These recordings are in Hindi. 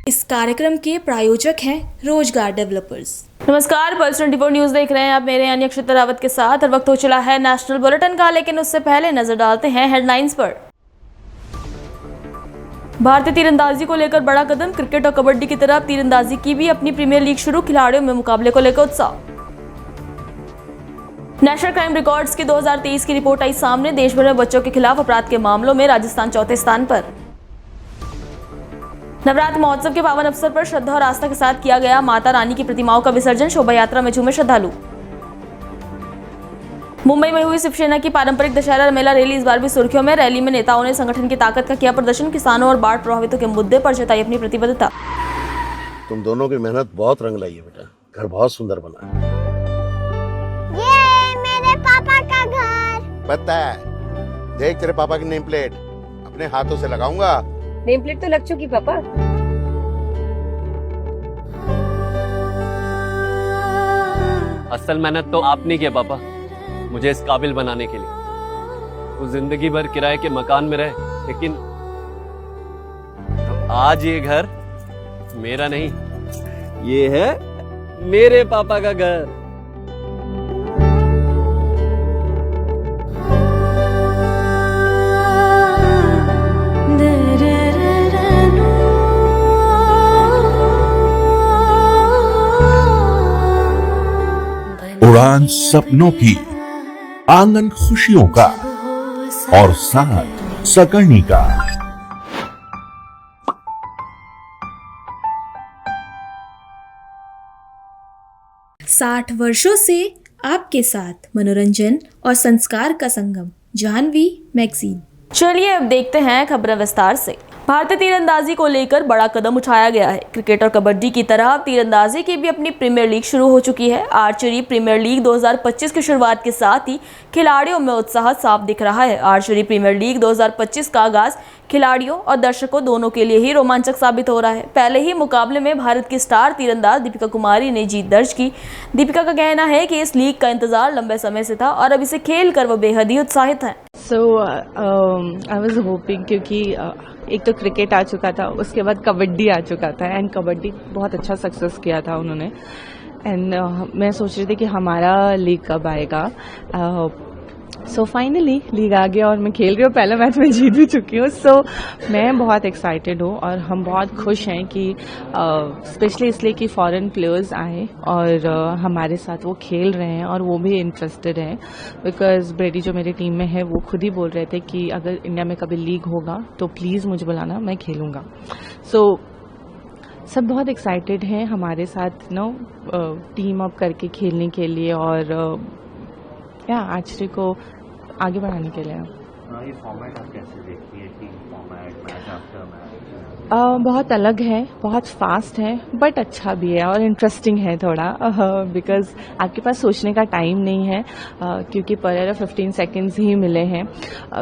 इस कार्यक्रम के प्रायोजक हैं रोजगार डेवलपर्स। नमस्कार, पल्स 24 न्यूज़ देख रहे हैं आप मेरे यानी अक्षत रावत के साथ। और वक्त हो चला है नेशनल बुलेटिन का, लेकिन उससे पहले नजर डालते हैं हेडलाइंस पर। भारतीय तीरंदाजी को लेकर बड़ा कदम, क्रिकेट और कबड्डी की तरह तीरंदाजी की भी अपनी प्रीमियर लीग शुरू, खिलाड़ियों में मुकाबले को लेकर उत्साह। नेशनल क्राइम रिकॉर्ड्स की 2023 की रिपोर्ट आई सामने, देश भर में बच्चों के खिलाफ अपराध के मामलों में राजस्थान चौथे स्थान पर। नवरात्र महोत्सव के पावन अवसर पर श्रद्धा और आस्था के साथ किया गया माता रानी की प्रतिमाओं का विसर्जन, शोभा यात्रा में झूमे श्रद्धालु। मुंबई में हुई शिवसेना की पारंपरिक दशहरा मेला रैली इस बार भी सुर्खियों में। रैली में नेताओं ने संगठन की ताकत का किया प्रदर्शन, किसानों और बाढ़ प्रभावितों के मुद्दे पर जताई अपनी प्रतिबद्धता। तुम दोनों की मेहनत बहुत रंग लाई है बेटा, घर बहुत सुंदर बना है। ये मेरे पापा का घर। पता है, देख तेरे पापा की नेम प्लेट अपने हाथों से लगाऊंगा। नेम प्लेट तो लग चुकी पापा। असल मेहनत तो आपने की पापा, मुझे इस काबिल बनाने के लिए। वो जिंदगी भर किराए के मकान में रहे, लेकिन तो आज ये घर मेरा नहीं, ये है मेरे पापा का घर। उड़ान सपनों की, आंगन खुशियों का और साथ सकर्णी का। 60 वर्षों से आपके साथ मनोरंजन और संस्कार का संगम, जानवी मैगजीन। चलिए अब देखते हैं खबरें विस्तार से। भारतीय तीरंदाजी को लेकर बड़ा कदम उठाया गया है। क्रिकेट और कबड्डी की तरह तीरंदाजी की भी अपनी प्रीमियर लीग शुरू हो चुकी है। आर्चरी प्रीमियर लीग 2025 की शुरुआत के साथ ही खिलाड़ियों में उत्साह साफ दिख रहा है। आर्चरी प्रीमियर लीग 2025 का आगाज खिलाड़ियों और दर्शकों दोनों के लिए ही रोमांचक साबित हो रहा है। पहले ही मुकाबले में भारत की स्टार तीरंदाज दीपिका कुमारी ने जीत दर्ज की। दीपिका का कहना है कि इस लीग का इंतजार लंबे समय से था और अब इसे खेल कर वो बेहद ही उत्साहित है। आई वाज होपिंग, क्योंकि एक तो क्रिकेट आ चुका था, उसके बाद कबड्डी आ चुका था एंड कबड्डी बहुत अच्छा सक्सेस किया था उन्होंने। एंड मैं सोच रही थी कि हमारा लीग कब आएगा। सो फाइनली लीग आ गया और मैं खेल रही हूँ। पहला मैच में जीत भी चुकी हूँ। सो मैं बहुत एक्साइटेड हूँ और हम बहुत खुश हैं कि स्पेशली इसलिए कि फॉरेन प्लेयर्स आए और हमारे साथ वो खेल रहे हैं और वो भी इंटरेस्टेड हैं। बिकॉज ब्रेडी जो मेरी टीम में है वो खुद ही बोल रहे थे कि अगर इंडिया में कभी लीग होगा तो प्लीज़ मुझे बुलाना, मैं खेलूँगा। सो सब बहुत एक्साइटेड हैं हमारे साथ टीम अप करके खेलने के लिए और आर्चरी को आगे बढ़ाने के लिए। ये फॉर्मेट आप कैसे देखती है? Team format, match after match? बहुत अलग है, बहुत फास्ट है, बट अच्छा भी है और इंटरेस्टिंग है थोड़ा। बिकॉज आपके पास सोचने का टाइम नहीं है, क्योंकि पर 15 सेकेंड्स ही मिले हैं।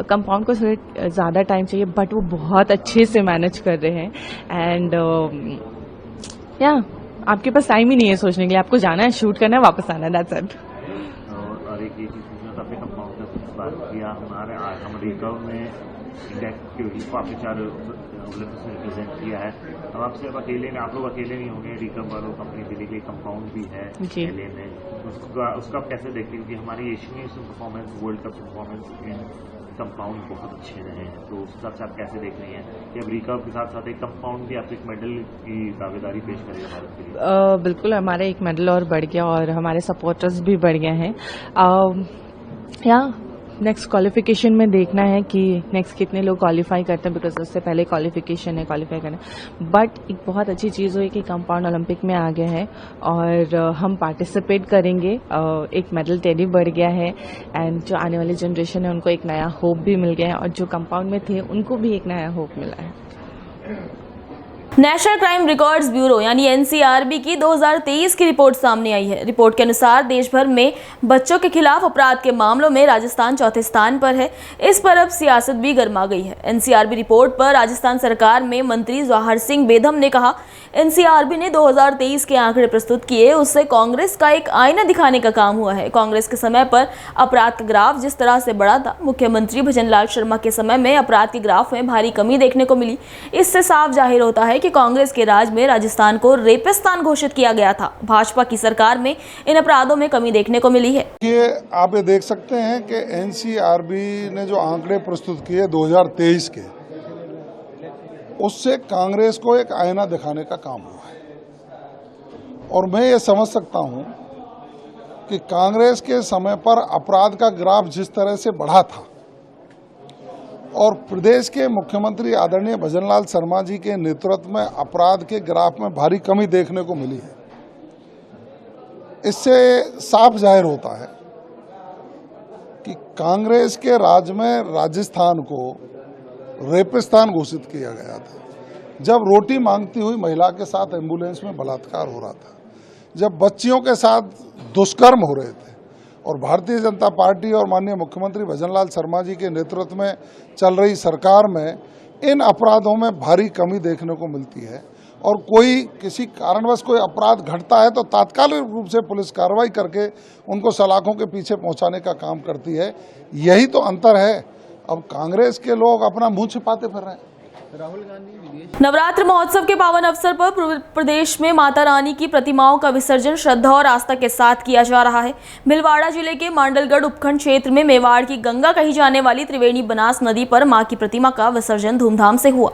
कंपाउंड को थोड़ा ज़्यादा टाइम चाहिए, बट वो बहुत अच्छे से मैनेज कर रहे हैं। एंड आपके पास टाइम ही नहीं है सोचने के लिए, आपको जाना है, शूट करना है, वापस आना है, दैट्स इट। और एक ये चीज़ पूछना था, आपने कंपाउंड का कुछ बात किया, हमारे रिकव में इंडिया काफ़ी सारे ओलंपिक्स में रिप्रेजेंट किया है। अब आपसे अब अकेले में, आप लोग अकेले नहीं होंगे, रिकव वालों कंपनी दिल्ली के कंपाउंड भी है अकेले में, उसका आप कैसे देखते हैं? क्योंकि हमारी Asian performance, world cup performance in compound बहुत अच्छे रहे हैं, तो उस हिसाब से आप कैसे देख रही हैं कि अब रिकव के साथ साथ एक कंपाउंड भी आपको एक मेडल की दावेदारी पेश करेगा भारत के लिए? बिल्कुल, हमारा एक मेडल और बढ़ गया और हमारे सपोर्टर्स भी बढ़ गए हैं। नेक्स्ट क्वालिफिकेशन में देखना है कि नेक्स्ट कितने लोग क्वालिफाई करते हैं, बिकॉज उससे पहले क्वालिफिकेशन है, क्वालिफाई करना। बट एक बहुत अच्छी चीज़ हुई कि कंपाउंड ओलंपिक में आ गए हैं और हम पार्टिसिपेट करेंगे। एक मेडल टेडी बढ़ गया है एंड जो आने वाली जनरेशन है उनको एक नया होप भी मिल गया है और जो कंपाउंड में थे उनको भी एक नया होप मिला है। नेशनल क्राइम रिकॉर्ड्स ब्यूरो यानी एनसीआरबी की 2023 की रिपोर्ट सामने आई है। रिपोर्ट के अनुसार देश भर में बच्चों के खिलाफ अपराध के मामलों में राजस्थान चौथे स्थान पर है। इस पर अब सियासत भी गर्मा गई है। एनसीआरबी रिपोर्ट पर राजस्थान सरकार में मंत्री जवाहर सिंह बेदम ने कहा, एनसीआरबी ने 2023 के आंकड़े प्रस्तुत किए, उससे कांग्रेस का एक आईना दिखाने का काम हुआ है। कांग्रेस के समय पर अपराध का ग्राफ जिस तरह से बढ़ा था, मुख्यमंत्री भजनलाल शर्मा के समय में अपराध के ग्राफ में भारी कमी देखने को मिली। इससे साफ जाहिर होता है कि कांग्रेस के राज में राजस्थान को रेपिस्तान घोषित किया गया था। भाजपा की सरकार में इन अपराधों में कमी देखने को मिली है। आप ये देख सकते हैं कि एनसीआरबी ने जो आंकड़े प्रस्तुत किए 2023 के, उससे कांग्रेस को एक आईना दिखाने का काम हुआ है। और मैं ये समझ सकता हूं कि कांग्रेस के समय पर अपराध का ग्राफ जिस तरह से बढ़ा था और प्रदेश के मुख्यमंत्री आदरणीय भजनलाल शर्मा जी के नेतृत्व में अपराध के ग्राफ में भारी कमी देखने को मिली है, इससे साफ जाहिर होता है कि कांग्रेस के राज में राजस्थान को रेपिस्तान घोषित किया गया था। जब रोटी मांगती हुई महिला के साथ एम्बुलेंस में बलात्कार हो रहा था, जब बच्चियों के साथ दुष्कर्म हो रहे थे, और भारतीय जनता पार्टी और माननीय मुख्यमंत्री भजनलाल शर्मा जी के नेतृत्व में चल रही सरकार में इन अपराधों में भारी कमी देखने को मिलती है। और कोई किसी कारणवश कोई अपराध घटता है तो तात्कालिक रूप से पुलिस कार्रवाई करके उनको सलाखों के पीछे पहुंचाने का काम करती है। यही तो अंतर है। अब कांग्रेस के लोग अपना मुंह छिपाते फिर रहे हैं। नवरात्र महोत्सव के पावन अवसर पर प्रदेश में माता रानी की प्रतिमाओं का विसर्जन श्रद्धा और आस्था के साथ किया जा रहा है। भीलवाड़ा जिले के मांडलगढ़ उपखंड क्षेत्र में मेवाड़ की गंगा कही जाने वाली त्रिवेणी बनास नदी पर मां की प्रतिमा का विसर्जन धूमधाम से हुआ।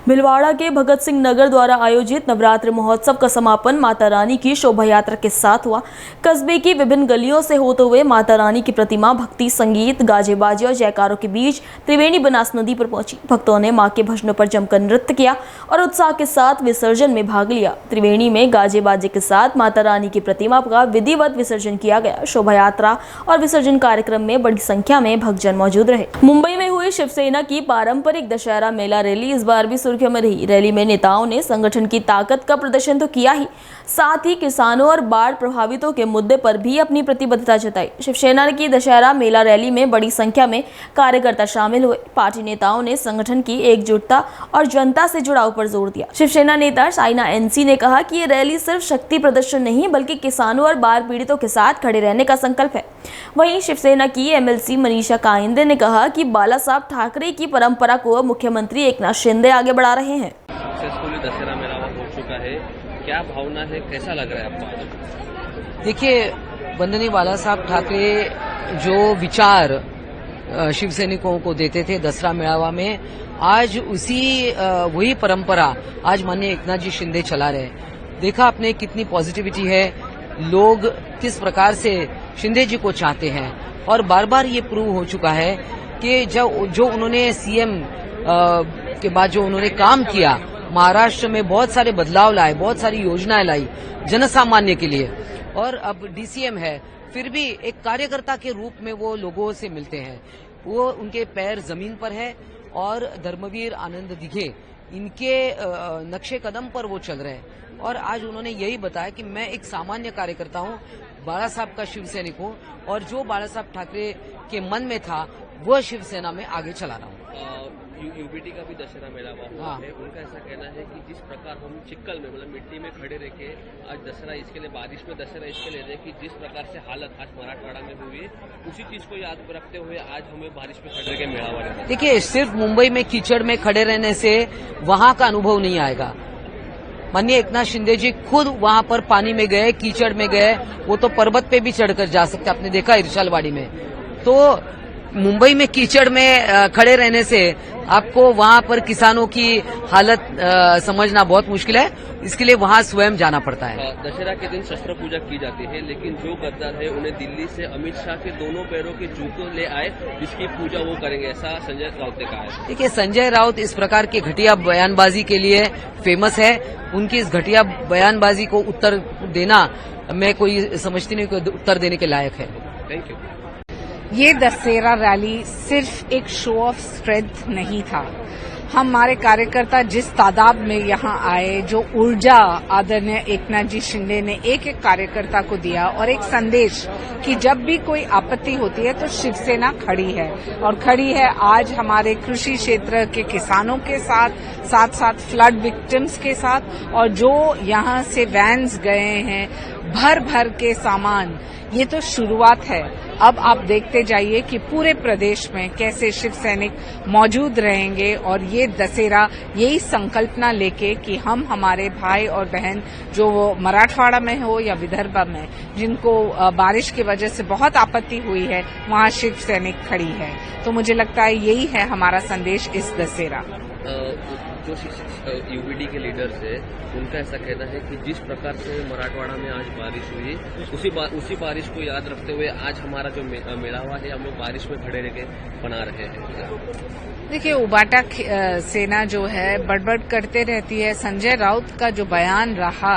भीलवाड़ा के भगत सिंह नगर द्वारा आयोजित नवरात्र महोत्सव का समापन माता रानी की शोभा यात्रा के साथ हुआ। कस्बे की विभिन्न गलियों से होते हुए माता रानी की प्रतिमा भक्ति संगीत गाजे बाजे और जयकारों के बीच त्रिवेणी बनास नदी पर पहुंची। भक्तों ने मां के भजनों पर जमकर नृत्य किया और उत्साह के साथ विसर्जन में भाग लिया। त्रिवेणी में गाजे बाजे के साथ माता रानी की प्रतिमा का विधिवत विसर्जन किया गया। शोभा यात्रा और विसर्जन कार्यक्रम में बड़ी संख्या में भक्तजन मौजूद रहे। मुंबई में हुई शिवसेना की पारंपरिक दशहरा मेला रैली इस बार भी सुर्खियों में रही। रैली में नेताओं ने संगठन की ताकत का प्रदर्शन तो किया ही, साथ ही किसानों और बाढ़ प्रभावितों के मुद्दे पर भी अपनी प्रतिबद्धता जताई। शिवसेना की दशहरा मेला रैली में बड़ी संख्या में कार्यकर्ता शामिल हुए। पार्टी नेताओं ने संगठन की एकजुटता और जनता से जुड़ाव पर जोर दिया। शिवसेना नेता साइना एनसी ने कहा कि ये रैली सिर्फ शक्ति प्रदर्शन नहीं बल्कि किसानों और बाढ़ पीड़ितों के साथ खड़े रहने का संकल्प है। वहीं शिवसेना की एमएलसी मनीषा काइंदे ने कहा कि बाला साहब ठाकरे की परंपरा को मुख्यमंत्री एकनाथ शिंदे आगे बढ़ा रहे हैं। सक्सेसफुली दशहरा मेला हो चुका है, क्या भावना है, कैसा लग रहा है आपको? देखिए, वंदनीय बाला साहब ठाकरे जो विचार शिव सैनिकों को देते थे दसरा मेळावा में, आज वही परंपरा आज माननीय एकनाथ जी शिंदे चला रहे। देखा आपने कितनी पॉजिटिविटी है, लोग किस प्रकार से शिंदे जी को चाहते हैं। और बार बार ये प्रूव हो चुका है कि जो उन्होंने सीएम के बाद जो उन्होंने काम किया, महाराष्ट्र में बहुत सारे बदलाव लाए, बहुत सारी योजनाएं लाई जनसामान्य के लिए, और अब डीसीएम है, फिर भी एक कार्यकर्ता के रूप में वो लोगों से मिलते हैं। वो उनके पैर जमीन पर है और धर्मवीर आनंद दिघे इनके नक्शे कदम पर वो चल रहे हैं। और आज उन्होंने यही बताया कि मैं एक सामान्य कार्यकर्ता हूं, बाला साहब का शिव सैनिक हूं, और जो बाला साहब ठाकरे के मन में था वह शिवसेना में आगे चला रहा हूं। यूपीटी का भी दशहरा मेला हुआ है, उनका ऐसा कहना है कि जिस प्रकार हम चिक्कल में मतलब मिट्टी में खड़े रह के आज दशहरा इसके लिए, बारिश में दशहरा इसके लिए रहे कि जिस प्रकार से हालत आज मराठवाड़ा में हुई है, उसी चीज को याद रखते हुए आज हमें बारिश में खड़े के मेला वाले। देखिए, सिर्फ मुंबई में कीचड़ में खड़े रहने से वहां का अनुभव नहीं आएगा। माननीय एकनाथ शिंदे जी खुद वहां पर पानी में गए, कीचड़ में गए, वो तो पर्वत पे भी चढ़कर जा सकते, आपने देखा इरशालवाड़ी में। तो मुंबई में कीचड़ में खड़े रहने से आपको वहां पर किसानों की हालत समझना बहुत मुश्किल है, इसके लिए वहां स्वयं जाना पड़ता है। दशहरा के दिन शस्त्र पूजा की जाती है, लेकिन जो गद्दार है उन्हें दिल्ली से अमित शाह के दोनों पैरों के जूते ले आए, जिसकी पूजा वो करेंगे, ऐसा संजय राउत ने कहा है। देखिए, संजय राउत इस प्रकार की घटिया बयानबाजी के लिए फेमस है। उनकी इस घटिया बयानबाजी को उत्तर देना मैं कोई समझती नहीं कि उत्तर देने के लायक है। Thank you. ये दशहरा रैली सिर्फ एक शो ऑफ स्ट्रेंथ नहीं था। हमारे कार्यकर्ता जिस तादाद में यहाँ आए, जो ऊर्जा आदरणीय एकनाथ जी शिंदे ने एक एक कार्यकर्ता को दिया, और एक संदेश कि जब भी कोई आपत्ति होती है तो शिवसेना खड़ी है, और खड़ी है आज हमारे कृषि क्षेत्र के किसानों के साथ, साथ साथ फ्लड विक्टिम्स के साथ। और जो यहाँ से वैन्स गए हैं भर भर के सामान, ये तो शुरुआत है। अब आप देखते जाइए कि पूरे प्रदेश में कैसे शिव सैनिक मौजूद रहेंगे और ये दशहरा यही संकल्पना लेके कि हम हमारे भाई और बहन जो वो मराठवाड़ा में हो या विदर्भ में जिनको बारिश की वजह से बहुत आपत्ति हुई है, वहाँ शिव सैनिक खड़ी है। तो मुझे लगता है यही है हमारा संदेश इस दशहरा। जो यूपीडी के लीडर्स है उनका ऐसा कहना है कि जिस प्रकार से मराठवाड़ा में आज बारिश हुई उसी बारिश को याद रखते हुए आज हमारा जो मेड़ावा है हम लोग बारिश में खड़े रह के बना रहे हैं। देखिए, उबाटा सेना जो है बड़बड़ करते रहती है। संजय राउत का जो बयान रहा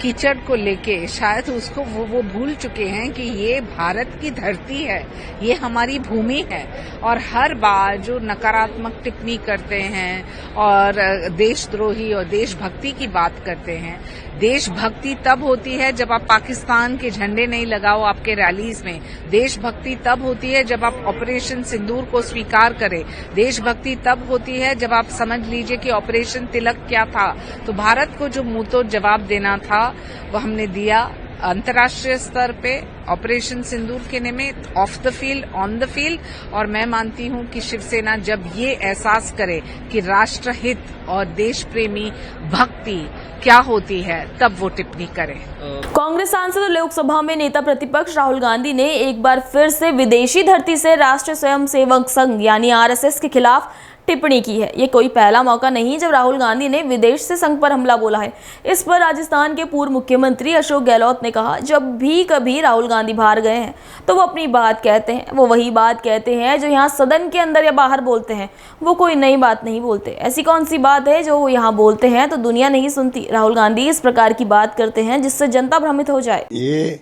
कीचड़ को लेके, शायद उसको वो भूल चुके हैं कि ये भारत की धरती है, ये हमारी भूमि है। और हर बार जो नकारात्मक टिप्पणी करते हैं और देशद्रोही और देशभक्ति की बात करते हैं, देशभक्ति तब होती है जब आप पाकिस्तान के झंडे नहीं लगाओ आपके रैलीज में। देशभक्ति तब होती है जब आप ऑपरेशन सिंदूर को स्वीकार करें। देशभक्ति तब होती है जब आप समझ लीजिए कि ऑपरेशन तिलक क्या था। तो भारत को जो मुंहतोड़ जवाब देना था वो हमने दिया अंतर्राष्ट्रीय स्तर पे ऑपरेशन सिंदूर के में, of the field, on the field. और मैं मानती हूं कि शिवसेना जब ये एहसास करे कि राष्ट्रहित और देश प्रेमी भक्ति क्या होती है, तब वो टिप्पणी करे। कांग्रेस सांसद और लोकसभा में नेता प्रतिपक्ष राहुल गांधी ने एक बार फिर से विदेशी धरती से राष्ट्रीय स्वयंसेवक संघ यानी आरएसएस के खिलाफ टिप्पणी की है। ये कोई पहला मौका नहीं जब राहुल गांधी ने विदेश से संघ पर हमला बोला है। इस पर राजस्थान के पूर्व मुख्यमंत्री अशोक गहलोत ने कहा, जब भी कभी राहुल गांधी बाहर गए हैं तो वो अपनी बात कहते हैं, वो वही बात कहते हैं जो यहाँ सदन के अंदर या बाहर बोलते हैं। वो कोई नई बात नहीं बोलते। ऐसी कौन सी बात है जो वो यहाँ बोलते हैं तो दुनिया नहीं सुनती। राहुल गांधी इस प्रकार की बात करते हैं जिससे जनता भ्रमित हो जाए। ये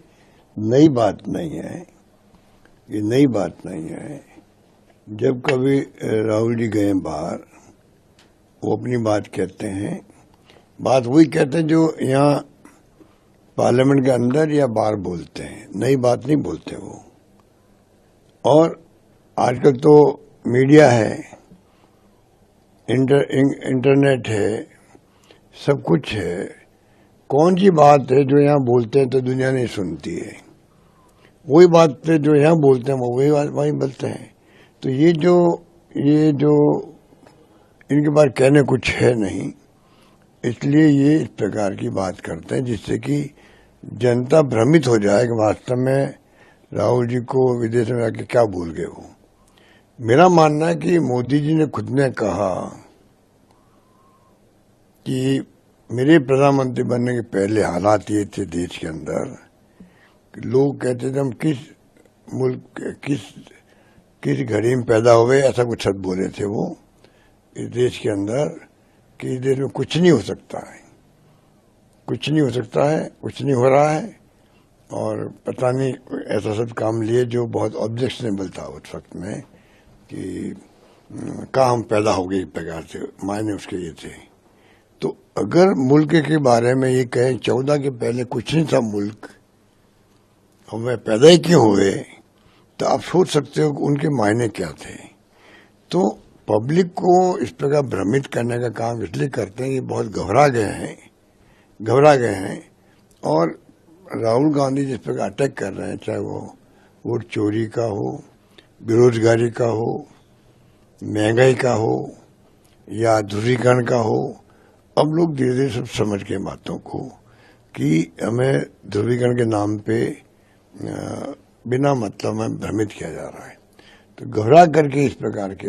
नई बात नहीं है, ये नई बात नहीं है। जब कभी राहुल जी गए बाहर, वो अपनी बात कहते हैं। बात वही कहते हैं जो यहाँ पार्लियामेंट के अंदर या बाहर बोलते हैं, नई बात नहीं बोलते वो। और आजकल तो मीडिया है, इंटरनेट है, सब कुछ है। कौन सी बात है जो यहाँ बोलते हैं तो दुनिया नहीं सुनती है? वही बात है जो यहाँ बोलते हैं वो वही बात वहीं बोलते हैं। तो ये जो इनके पास कहने कुछ है नहीं, इसलिए ये इस प्रकार की बात करते हैं जिससे कि जनता भ्रमित हो जाए कि वास्तव में राहुल जी को विदेश में आके क्या भूल गए वो। मेरा मानना है कि मोदी जी ने खुद ने कहा कि मेरे प्रधानमंत्री बनने के पहले हालात ये थे देश के अंदर कि लोग कहते थे हम किस मुल्क किस घड़ी में पैदा हुए, ऐसा कुछ शब्द बोले थे वो इस देश के अंदर कि इस देश में कुछ नहीं हो सकता है, कुछ नहीं हो सकता है, कुछ नहीं हो रहा है। और पता नहीं ऐसा सब काम लिए जो बहुत ऑब्जेक्शनेबल था उस वक्त में कि कहाँ हम पैदा हो गए, इस प्रकार से मायने उसके ये थे। तो अगर मुल्क के बारे में ये कहें 14 के पहले कुछ नहीं था मुल्क, और वह पैदा ही क्यों हुए, तो आप सोच सकते हो उनके मायने क्या थे। तो पब्लिक को इस प्रकार भ्रमित करने का काम इसलिए करते हैं कि बहुत घबरा गए हैं। और राहुल गांधी जिस प्रकार अटैक कर रहे हैं, चाहे वो वोट चोरी का हो, बेरोजगारी का हो, महंगाई का हो या ध्रुवीकरण का हो, अब लोग धीरे धीरे सब समझ गए बातों को कि हमें ध्रुवीकरण के नाम पे बिना मतलब में भ्रमित किया जा रहा है। तो घबरा करके इस प्रकार के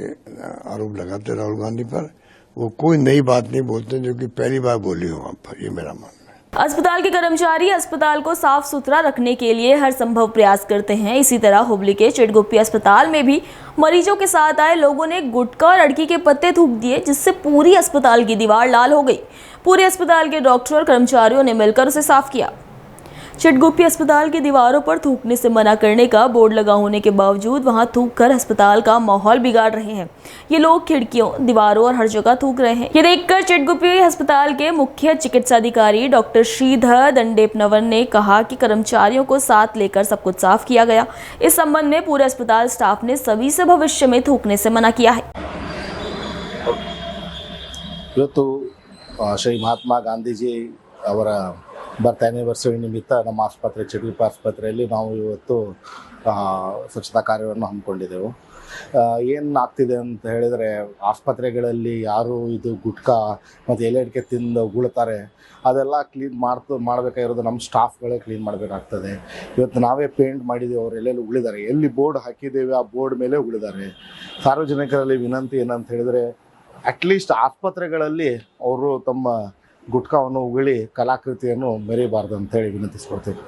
आरोप लगाते राहुल गांधी पर। वो कोई नई बात नहीं बोलते जो कि पहली बार बोली हो वहां पर, ये मेरा मानना है। अस्पताल के कर्मचारी अस्पताल को साफ सुथरा रखने के लिए हर संभव प्रयास करते हैं। इसी तरह हुबली के चिटगुप्पी अस्पताल में भी मरीजों के साथ आए लोगों ने गुटखा और अड़की के पत्ते थूक दिए, जिससे पूरी अस्पताल की दीवार लाल हो गई। पूरे अस्पताल के डॉक्टर और कर्मचारियों ने मिलकर उसे साफ किया। चिटगुप्पी अस्पताल की दीवारों पर थूकने से मना करने का बोर्ड लगा होने के बावजूद वहां थूक कर अस्पताल का माहौल बिगाड़ रहे हैं। ये लोग खिड़कियों, दीवारों और हर जगह थूक रहे हैं। ये देखकर चिटगुप्पी अस्पताल के मुख्य चिकित्साधिकारी डॉक्टर श्रीधर दंडेपनवर ने कहा कि कर्मचारियों को साथ लेकर सब कुछ साफ किया गया। इस संबंध में पूरे अस्पताल स्टाफ ने सभी से भविष्य में थूकने से मना किया है। ಇವತ್ತು ಶ್ರೀ ಮಹಾತ್ಮ ಗಾಂಧೀಜಿ ಅವರ ಬರ್ತ್ ಆ್ಯನಿವರ್ಸರಿ ನಿಮಿತ್ತ ನಮ್ಮ ಆಸ್ಪತ್ರೆ ಚಿಗುರಿಪ ಆಸ್ಪತ್ರೆಯಲ್ಲಿ ನಾವು ಇವತ್ತು ಸ್ವಚ್ಛತಾ ಕಾರ್ಯವನ್ನು ಹಮ್ಮಿಕೊಂಡಿದ್ದೆವು. ಏನು ಆಗ್ತಿದೆ ಅಂತ ಹೇಳಿದರೆ, ಆಸ್ಪತ್ರೆಗಳಲ್ಲಿ ಯಾರು ಇದು ಗುಟ್ಕಾ ಮತ್ತು ಎಲೆ ಅಡಿಕೆ ತಿಂದು ಉಗುಳ್ತಾರೆ ಅದೆಲ್ಲ ಕ್ಲೀನ್ ಮಾಡಬೇಕಾಗಿರೋದು ನಮ್ಮ ಸ್ಟಾಫ್ಗಳೇ ಕ್ಲೀನ್ ಮಾಡಬೇಕಾಗ್ತದೆ. ಇವತ್ತು ನಾವೇ ಪೇಂಟ್ ಮಾಡಿದ್ದೀವಿ, ಅವ್ರು ಎಲ್ಲೆಲ್ಲಿ ಉಗುಳಿದ್ದಾರೆ, ಎಲ್ಲಿ ಬೋರ್ಡ್ ಹಾಕಿದ್ದೇವೆ ಆ ಬೋರ್ಡ್ ಮೇಲೆ ಉಗುಳಿದ್ದಾರೆ. ಸಾರ್ವಜನಿಕರಲ್ಲಿ ವಿನಂತಿ ಏನಂತ ಹೇಳಿದರೆ, ಅಟ್ಲೀಸ್ಟ್ ಆಸ್ಪತ್ರೆಗಳಲ್ಲಿ ಅವರು ತಮ್ಮ ಗುಟ್ಕಾವನ್ನು ಉಗುಳಿ ಕಲಾಕೃತಿಯನ್ನು ಮೆರೀಬಾರ್ದು ಅಂತೇಳಿ ವಿನಂತಿಸ್ಕೊಳ್ತೀವಿ.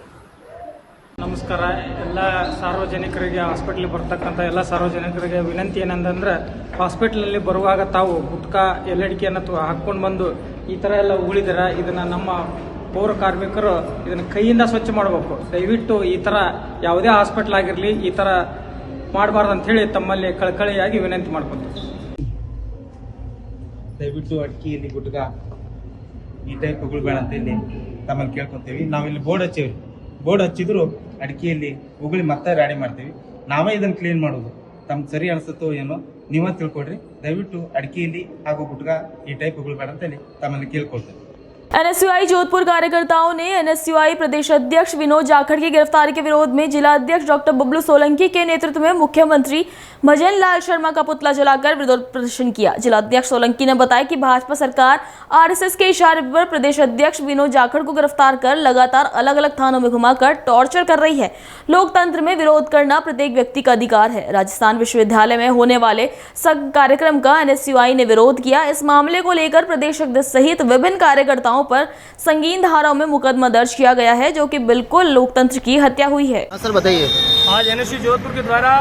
ನಮಸ್ಕಾರ. ಎಲ್ಲ ಸಾರ್ವಜನಿಕರಿಗೆ, ಹಾಸ್ಪಿಟ್ಲಿಗೆ ಬರ್ತಕ್ಕಂಥ ಎಲ್ಲ ಸಾರ್ವಜನಿಕರಿಗೆ ವಿನಂತಿ ಏನಂತಂದ್ರೆ, ಹಾಸ್ಪಿಟ್ಲಲ್ಲಿ ಬರುವಾಗ ತಾವು ಗುಟ್ಕಾ ಎಲ್ಲಡಿಕೆಯನ್ನು ಹಾಕ್ಕೊಂಡು ಬಂದು ಈ ಥರ ಎಲ್ಲ ಉಗುಳಿದಾರೆ, ಇದನ್ನು ನಮ್ಮ ಪೌರ ಕಾರ್ಮಿಕರು ಇದನ್ನು ಕೈಯಿಂದ ಸ್ವಚ್ಛ ಮಾಡಬೇಕು. ದಯವಿಟ್ಟು ಈ ಥರ ಯಾವುದೇ ಹಾಸ್ಪಿಟ್ಲ್ ಆಗಿರಲಿ ಈ ಥರ ಮಾಡಬಾರ್ದು ಅಂಥೇಳಿ ತಮ್ಮಲ್ಲಿ ಕಳಕಳಿಯಾಗಿ ವಿನಂತಿ ಮಾಡ್ಕೊತೀವಿ. ದಯವಿಟ್ಟು ಅಡಿಕೆಯಲ್ಲಿ ಗುಟ್ಕಾ ಈ ಟೈಪ್ ಉಗುಳ್ಬೇಡ ಅಂತೇಳಿ ತಮ್ಮಲ್ಲಿ ಕೇಳ್ಕೊತೀವಿ. ನಾವಿಲ್ಲಿ ಬೋರ್ಡ್ ಹಚ್ಚಿದ್ರು ಅಡಿಕೆಯಲ್ಲಿ ಉಗುಳಿ ಮತ್ತೆ ರೆಡಿ ಮಾಡ್ತೀವಿ. ನಾವೇ ಇದನ್ನು ಕ್ಲೀನ್ ಮಾಡೋದು. ತಮ್ಗೆ ಸರಿ ಅನಿಸುತ್ತೋ ಏನೋ ನೀವೇ ತಿಳ್ಕೊಡ್ರಿ. ದಯವಿಟ್ಟು ಅಡಿಕೆಯಲ್ಲಿ ಹಾಗೂ ಗುಟ್ಕಾ ಈ ಟೈಪ್ ಉಗುಳ್ಬೇಡ ಅಂತೇಳಿ ತಮ್ಮಲ್ಲಿ ಕೇಳ್ಕೊಳ್ತೇವೆ. एनएसयूआई जोधपुर कार्यकर्ताओं ने एनएसयूआई प्रदेश अध्यक्ष विनोद जाखड़ की गिरफ्तारी के विरोध में जिला अध्यक्ष डॉक्टर बबलू सोलंकी के नेतृत्व में मुख्यमंत्री भजन लाल शर्मा का पुतला जलाकर विरोध प्रदर्शन किया. जिला अध्यक्ष सोलंकी ने बताया कि भाजपा सरकार आरएसएस के इशारे पर प्रदेश अध्यक्ष विनोद जाखड़ को गिरफ्तार कर लगातार अलग अलग थानों में घुमाकर टॉर्चर कर रही है. लोकतंत्र में विरोध करना प्रत्येक व्यक्ति का अधिकार है. राजस्थान विश्वविद्यालय में होने वाले कार्यक्रम का एनएसयूआई ने विरोध किया. इस मामले को लेकर प्रदेश अध्यक्ष सहित विभिन्न कार्यकर्ताओं पर संगीन धाराओं में मुकदमा दर्ज किया गया है, जो कि बिल्कुल लोकतंत्र की हत्या हुई है. सर बताइए, आज एनएसयू जोधपुर के द्वारा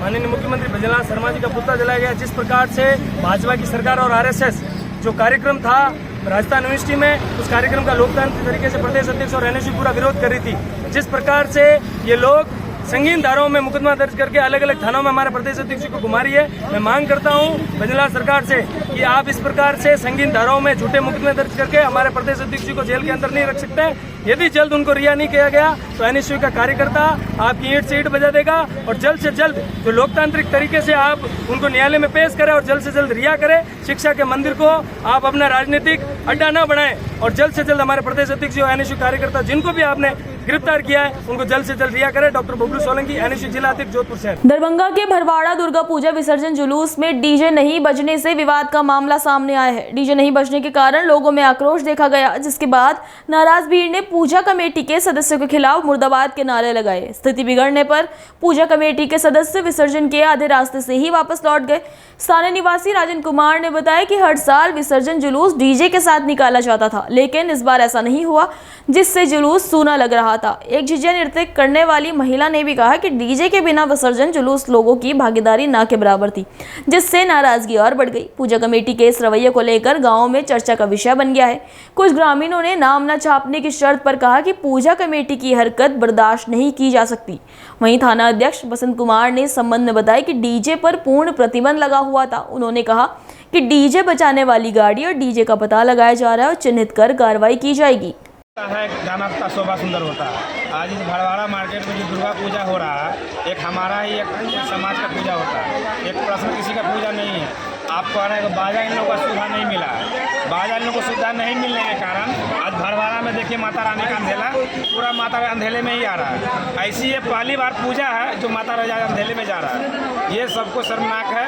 माननीय मुख्यमंत्री भजन लाल शर्मा जी का पुतला जलाया गया. जिस प्रकार से भाजपा की सरकार और आरएसएस जो कार्यक्रम था राजस्थान यूनिवर्सिटी में, उस कार्यक्रम का लोकतांत्रिक तरीके से प्रदेश अध्यक्ष और एनएसयू पूरा विरोध कर रही थी. जिस प्रकार से ये लोग संगीन धाराओं में मुकदमा दर्ज करके अलग अलग थानों में हमारे प्रदेश अध्यक्ष को घुमा रही है. मैं मांग करता हूं भजन लाल सरकार से कि आप इस प्रकार से संगीन धाराओं में झूठे मुकदमे दर्ज करके हमारे प्रदेश अध्यक्ष को जेल के अंदर नहीं रख सकते. यदि जल्द उनको रिहा नहीं किया गया तो एनएसयू का कार्यकर्ता आपकी ईंट से ईंट बजा देगा और जल्द से जल्द जो लोकतांत्रिक तरीके से आप उनको न्यायालय में पेश करें और जल्द से जल्द रिहा करें. शिक्षा के मंदिर को आप अपना राजनीतिक अड्डा न बनाएं और जल्द से जल्द हमारे प्रदेश अध्यक्ष और एनएसयू कार्यकर्ता जिनको भी आपने गिरफ्तार किया है उनको जल्द से जल्द रिहा करें. डॉक्टर बबलू सोलंकी, एनएसयू जिला अध्यक्ष जोधपुर शहर. दरभंगा के भरवाड़ा दुर्गा पूजा विसर्जन जुलूस में डीजे नहीं बजने से विवाद का मामला सामने आया है. डीजे नहीं बजने के कारण लोगों में आक्रोश देखा गया, जिसके बाद नाराज भीड़ ने पूजा कमेटी के सदस्यों के खिलाफ मुर्दाबाद के नारे लगाए. स्थिति बिगड़ने पर पूजा कमेटी के सदस्य विसर्जन के आधे रास्ते से ही वापस लौट गए. स्थानीय निवासी राजन कुमार ने बताया कि हर साल विसर्जन जुलूस डीजे के साथ निकाला जाता था, लेकिन इस बार ऐसा नहीं हुआ, जिससे जुलूस सूना लग रहा था. एक झिझिया नृत्य करने वाली महिला ने भी कहा कि डीजे के बिना विसर्जन जुलूस लोगों की भागीदारी ना के बराबर थी, जिससे नाराजगी और बढ़ गई. पूजा कमेटी के इस रवैये को लेकर गांव में चर्चा का विषय बन गया है. कुछ ग्रामीणों ने नाम न छापने की शर्त पर कहा कि पूजा कमेटी की हरकत बर्दाश्त नहीं की जा सकती. वहीं थाना अध्यक्ष बसंत कुमार ने इस संबंध में बताया कि डीजे पर पूर्ण प्रतिबंध लगा हुआ था. उन्होंने कहा कि डीजे बजाने वाली गाड़ी और डीजे का पता लगाया जा रहा है और चिन्हित कर कार्रवाई की जाएगी. गाना का शोभा सुंदर होता है. आज इस भड़वाड़ा मार्केट में जो दुर्गा पूजा हो रहा है, एक हमारा ही एक समाज का पूजा होता है, एक पर्सनल किसी का पूजा नहीं है. आप कह रहे हैं कि बाजा इन लोगों को सुविधा नहीं मिला है. बाजा इन लोगों को सुविधा नहीं मिलने के कारण आज भड़वाड़ा में देखिए माता रानी का अंधेला पूरा माता अंधेले में ही आ रहा है. ऐसी ये पहली बार पूजा है जो माता राजा अंधेले में जा रहा है. ये सबको शर्मनाक है.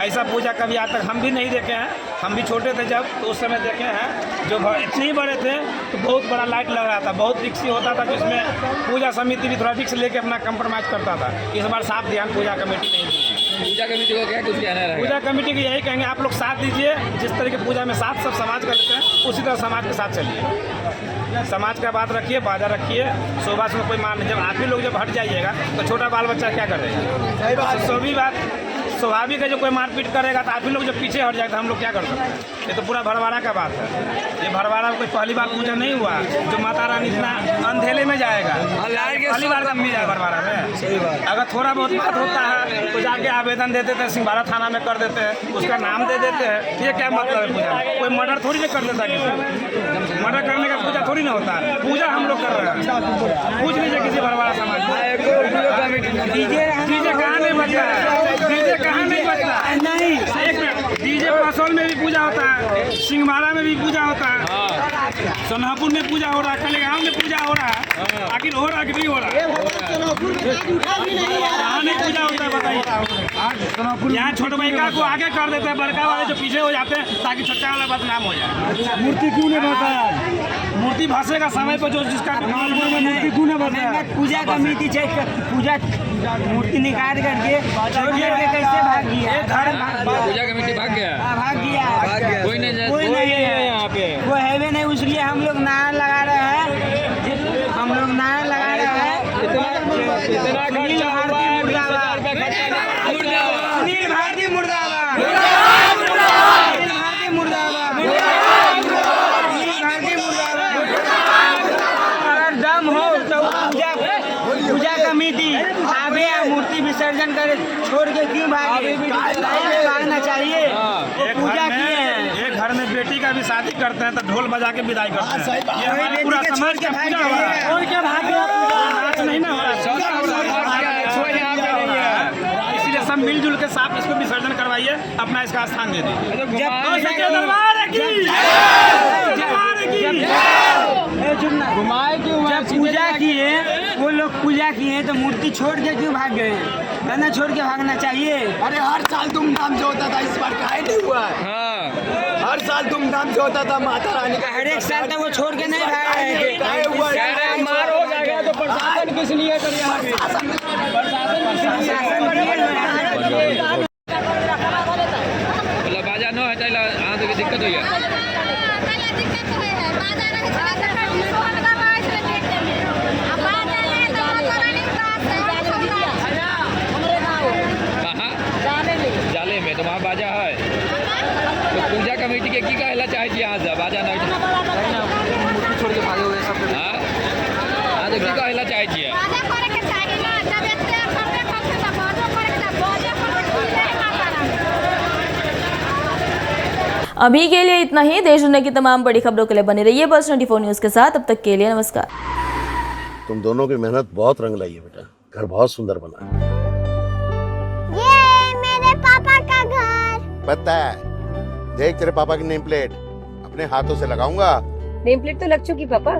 ऐसा पूजा कभी आज तक हम भी नहीं देखे हैं. हम भी छोटे थे जब, तो उस समय देखे हैं. जो इतने ही बड़े थे तो बहुत बड़ा लाइट लग रहा था, बहुत रिक्सी होता था, जिसमें पूजा समिति भी थोड़ा रिक्स लेके अपना कंप्रोमाइज करता था. इस बार साफ ध्यान पूजा कमेटी नहीं दी. पूजा कमेटी को क्या कुछ कहना है? पूजा कमेटी को यही कहेंगे, आप लोग साथ दीजिए. जिस तरह की पूजा में साथ सब समाज का लेते हैं, उसी तरह समाज के साथ चलिए. समाज का बात रखिए, बाजा रखिए. शोभा से कोई मान, जब आप ही लोग जब हट जाइएगा तो छोटा बाल बच्चा क्या करेगा? सभी बात स्वाभाविक है. जो कोई मारपीट करेगा तो आप ही लोग जब पीछे हट जाएगा तो हम लोग क्या कर सकते हैं? ये तो पूरा भड़वाड़ा का बात है. ये भड़वाड़ा में कोई पहली बार पूजा नहीं हुआ जो माता रानी इतना अंधेले में जाएगा. पहली बार कब जाए भड़वाड़ा में? अगर थोड़ा बहुत बात होता है तो जाके आवेदन दे देते हैं, सिंघवाड़ा थाना में कर देते हैं, उसका नाम दे देते हैं. ये क्या मतलब है पूजा? कोई मर्डर थोड़ी ना कर देता किसी. मर्डर करने का पूजा थोड़ी ना होता है. पूजा हम लोग कर रहे हैं. पूछ लीजिए किसी भड़वाड़ा समाज में. डीजे कहाँ नहीं बच रहा है? डीजे कहाँ नहीं बच रहा है? नहीं, एक मिनट. डीजे पासोल में भी पूजा होता है, सिंहवाड़ा में भी पूजा होता है, सोनापुर में पूजा हो रहा है, कलेगांव में पूजा हो रहा है। आखिर हो रहा है कि नहीं हो रहा है? यहाँ नहीं पूजा होता है बताइए। यहाँ छोटे भाई को आगे कर देते हैं, बड़का वाले जो पीछे हो जाते हैं ताकि छोटा वाला बदनाम हो जाए। मूर्ति क्यों नहीं भाता है? मूर्ति भाषेगा समय पर जो जिसका मूर्ति क्यों नहीं भाता है? पूजा कमेटी चेक पूजा मूर्ति निकाल करके कैसे भाग गया? पूजा कमेटी भाग गया, भाग गया, कोई नहीं है यहाँ पे, वो है भी नहीं। इसलिए हम लोग नारा लगा रहे हैं, सुनील भारती मुर्दाबाद, अगर दम हो तो पूजा कमेटी आगे मूर्ति विसर्जन करे, छोड़ के क्यों भागे? भागना चाहिए। पूजा किए हैं। एक घर में बेटी का भी शादी करते हैं तो ढोल बजा के विदाई करते हैं। ये हमारे पूरा समाज का पूजा हो रहा है। और क्या नाच नहीं ना हो रहा है। इसीलिए सब मिलजुल के साथ इसको विसर्जन करवाइए, अपना इसका स्थान दे दीजिए। जब पूजा किए वो लोग पूजा किए तो मूर्ति छोड़ के क्यों भाग गए? गाना छोड़ के भागना चाहिए। अरे हर साल धूमधाम से होता था, इस बार काहे नहीं हुआ है? हर साल धूमधाम से होता था माता रानी का। हर एक साल तक वो छोड़ के नहीं भाग रहे थे। मार हो जाएगा तो प्रशासन किस लिए कर यहाँ पे? मतलब बाजा न हटाइला यहाँ तो दिक्कत हो गया। जाले में तो वहाँ बाजा है, तो पूजा कमेटी के की कहला चाहे थी यहाँ से बाजा न मूर्ति छोड़ के भागे हुए सब। हाँ तो की कहला चाहे थी? अभी के लिए इतना ही। देश दुनिया की तमाम बड़ी खबरों के लिए बने रहिए बस 24 न्यूज़ के साथ। अब तक के लिए नमस्कार। तुम दोनों की मेहनत बहुत रंग लाई है बेटा, घर बहुत सुंदर बना है। ये मेरे पापा का घर। पता है, देख तेरे पापा की नेम प्लेट अपने हाथों से लगाऊंगा। नेम प्लेट तो लग चुकी पापा।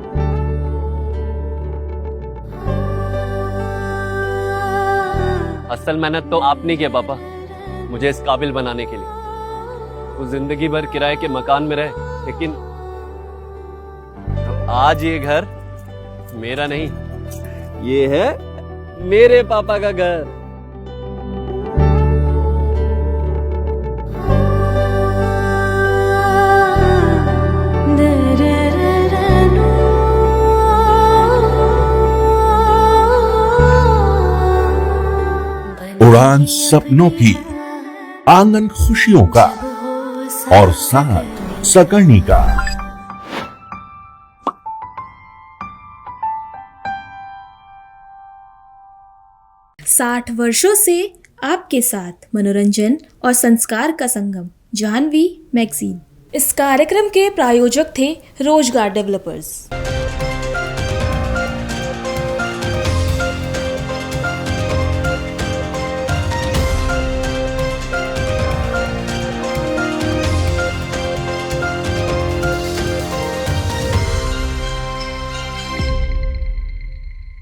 असल मेहनत तो आपने किया पापा, मुझे इस काबिल बनाने के लिए। वो जिंदगी भर किराए के मकान में रहे, लेकिन तो आज ये घर मेरा नहीं, ये है मेरे पापा का घर। उड़ान सपनों की, आंगन खुशियों का और साथ सकर्णी का। 60 वर्षों से आपके साथ मनोरंजन और संस्कार का संगम, जाह्नवी मैगजीन। इस कार्यक्रम के प्रायोजक थे रोजगार डेवलपर्स।